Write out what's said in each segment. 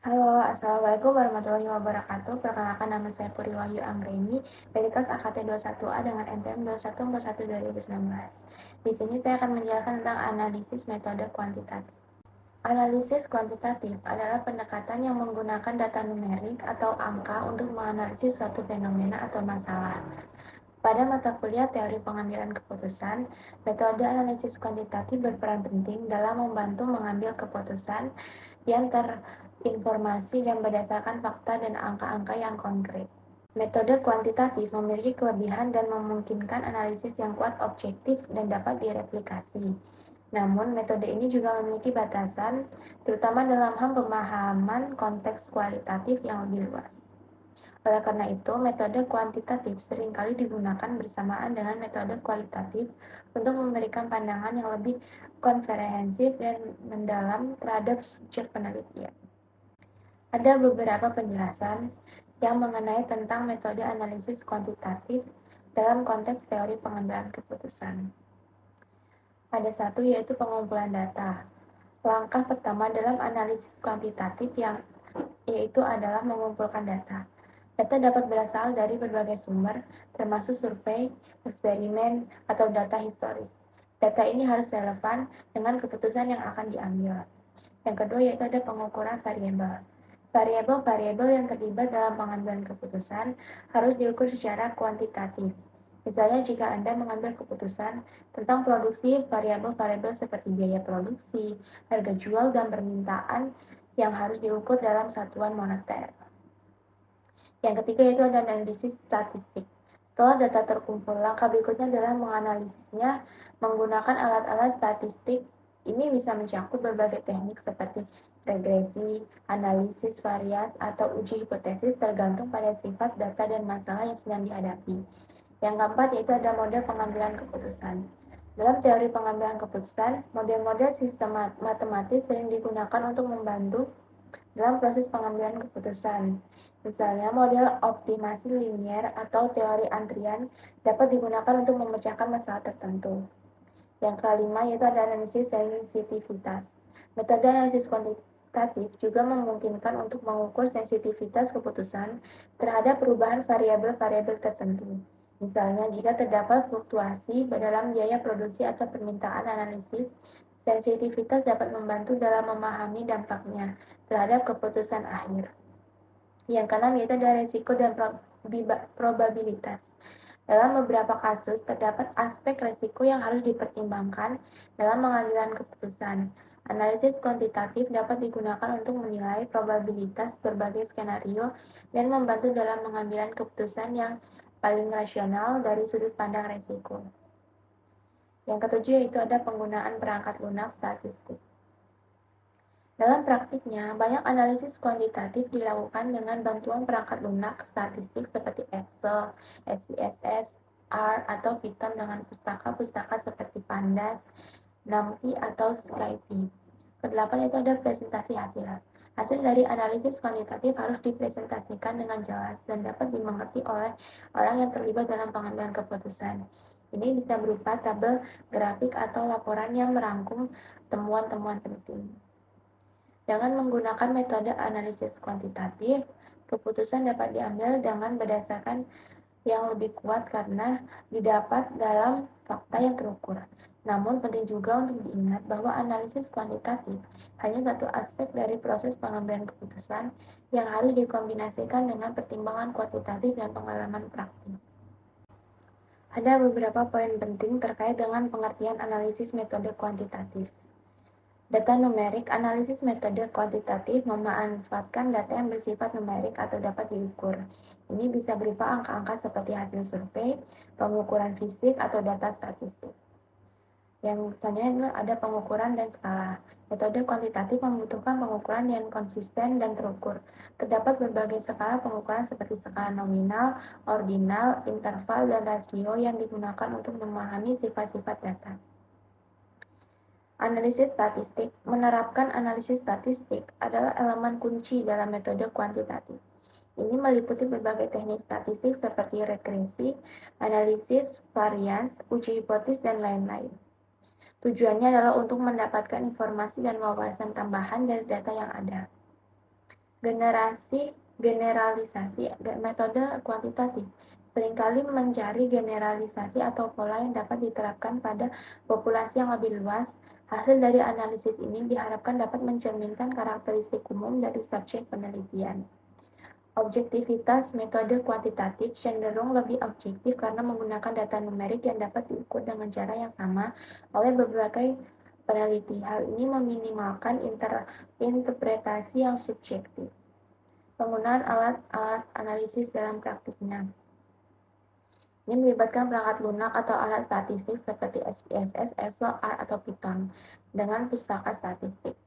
Halo, Assalamualaikum warahmatullahi wabarakatuh. Perkenalkan nama saya Puri Wahyu Anggreni dari kelas AKT 21A dengan NPM 2141-2019. Di sini saya akan menjelaskan tentang analisis metode kuantitatif. Analisis kuantitatif adalah pendekatan yang menggunakan data numerik atau angka untuk menganalisis suatu fenomena atau masalah. Pada mata kuliah teori pengambilan keputusan, metode analisis kuantitatif berperan penting dalam membantu mengambil keputusan yang terinformasi dan berdasarkan fakta dan angka-angka yang konkret. Metode kuantitatif memiliki kelebihan dan memungkinkan analisis yang kuat, objektif, dan dapat direplikasi. Namun, metode ini juga memiliki batasan, terutama dalam hal pemahaman konteks kualitatif yang lebih luas. Oleh karena itu, metode kuantitatif seringkali digunakan bersamaan dengan metode kualitatif untuk memberikan pandangan yang lebih komprehensif dan mendalam terhadap subjek penelitian. Ada beberapa penjelasan yang mengenai tentang metode analisis kuantitatif dalam konteks teori pengambilan keputusan. Ada satu, yaitu pengumpulan data. Langkah pertama dalam analisis kuantitatif yaitu adalah mengumpulkan data. Data dapat berasal dari berbagai sumber, termasuk survei, eksperimen, atau data historis. Data ini harus relevan dengan keputusan yang akan diambil. Yang kedua yaitu ada pengukuran variabel. Variabel-variabel yang terlibat dalam pengambilan keputusan harus diukur secara kuantitatif. Misalnya jika Anda mengambil keputusan tentang produksi, variabel-variabel seperti biaya produksi, harga jual, dan permintaan yang harus diukur dalam satuan moneter. Yang ketiga yaitu ada analisis statistik. Setelah data terkumpul, langkah berikutnya adalah menganalisisnya menggunakan alat-alat statistik. Ini bisa mencakup berbagai teknik seperti regresi, analisis varias, atau uji hipotesis tergantung pada sifat data dan masalah yang sedang dihadapi. Yang keempat yaitu ada model pengambilan keputusan. Dalam teori pengambilan keputusan, model-model sistem matematis sering digunakan untuk membantu dalam proses pengambilan keputusan. Misalnya, model optimasi linier atau teori antrian dapat digunakan untuk memecahkan masalah tertentu. Yang kelima yaitu ada analisis sensitivitas. Metode analisis kuantitatif juga memungkinkan untuk mengukur sensitivitas keputusan terhadap perubahan variabel-variabel tertentu. Misalnya, jika terdapat fluktuasi dalam biaya produksi atau permintaan analisis, sensitivitas dapat membantu dalam memahami dampaknya terhadap keputusan akhir. Yang keenam yaitu ada resiko dan probabilitas. Dalam beberapa kasus, terdapat aspek resiko yang harus dipertimbangkan dalam pengambilan keputusan. Analisis kuantitatif dapat digunakan untuk menilai probabilitas berbagai skenario dan membantu dalam pengambilan keputusan yang paling rasional dari sudut pandang resiko. Yang ketujuh yaitu ada penggunaan perangkat lunak statistik. Dalam praktiknya, banyak analisis kuantitatif dilakukan dengan bantuan perangkat lunak statistik seperti Excel, SPSS, R, atau Python dengan pustaka-pustaka seperti Pandas, NumPy, atau SciPy. Kedelapan itu ada presentasi hasil. Hasil dari analisis kuantitatif harus dipresentasikan dengan jelas dan dapat dimengerti oleh orang yang terlibat dalam pengambilan keputusan. Ini bisa berupa tabel, grafik, atau laporan yang merangkum temuan-temuan penting. Dengan menggunakan metode analisis kuantitatif, keputusan dapat diambil dengan berdasarkan yang lebih kuat karena didapat dalam fakta yang terukur. Namun penting juga untuk diingat bahwa analisis kuantitatif hanya satu aspek dari proses pengambilan keputusan yang harus dikombinasikan dengan pertimbangan kuantitatif dan pengalaman praktis. Ada beberapa poin penting terkait dengan pengertian analisis metode kuantitatif. Data numerik. Analisis metode kuantitatif memanfaatkan data yang bersifat numerik atau dapat diukur. Ini bisa berupa angka-angka seperti hasil survei, pengukuran fisik, atau data statistik. Yang selanjutnya ada pengukuran dan skala. Metode kuantitatif membutuhkan pengukuran yang konsisten dan terukur. Terdapat berbagai skala pengukuran seperti skala nominal, ordinal, interval, dan rasio yang digunakan untuk memahami sifat-sifat data. Analisis statistik. Menerapkan analisis statistik adalah elemen kunci dalam metode kuantitatif. Ini meliputi berbagai teknik statistik seperti regresi, analisis varians, uji hipotesis, dan lain-lain. Tujuannya adalah untuk mendapatkan informasi dan wawasan tambahan dari data yang ada. Generalisasi metode kuantitatif seringkali mencari generalisasi atau pola yang dapat diterapkan pada populasi yang lebih luas. Hasil dari analisis ini diharapkan dapat mencerminkan karakteristik umum dari subjek penelitian. Objektivitas metode kuantitatif cenderung lebih objektif karena menggunakan data numerik yang dapat diukur dengan cara yang sama oleh berbagai peneliti. Hal ini meminimalkan interpretasi yang subjektif. Penggunaan alat-alat analisis dalam praktiknya. Ini melibatkan perangkat lunak atau alat statistik seperti SPSS, Excel, R, atau Python dengan pustaka statistik.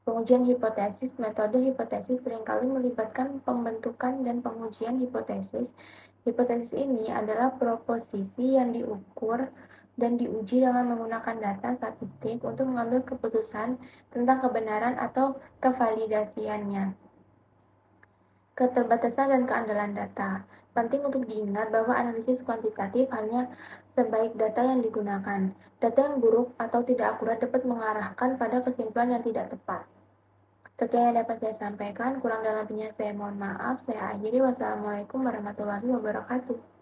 Pengujian hipotesis. Metode hipotesis seringkali melibatkan pembentukan dan pengujian hipotesis. Hipotesis ini adalah proposisi yang diukur dan diuji dengan menggunakan data statistik untuk mengambil keputusan tentang kebenaran atau kevalidasiannya. Keterbatasan dan keandalan data. Penting untuk diingat bahwa analisis kuantitatif hanya sebaik data yang digunakan. Data yang buruk atau tidak akurat dapat mengarahkan pada kesimpulan yang tidak tepat. Sekian yang dapat saya sampaikan, kurang dalam lebihnya saya mohon maaf. Saya akhiri. Wassalamualaikum warahmatullahi wabarakatuh.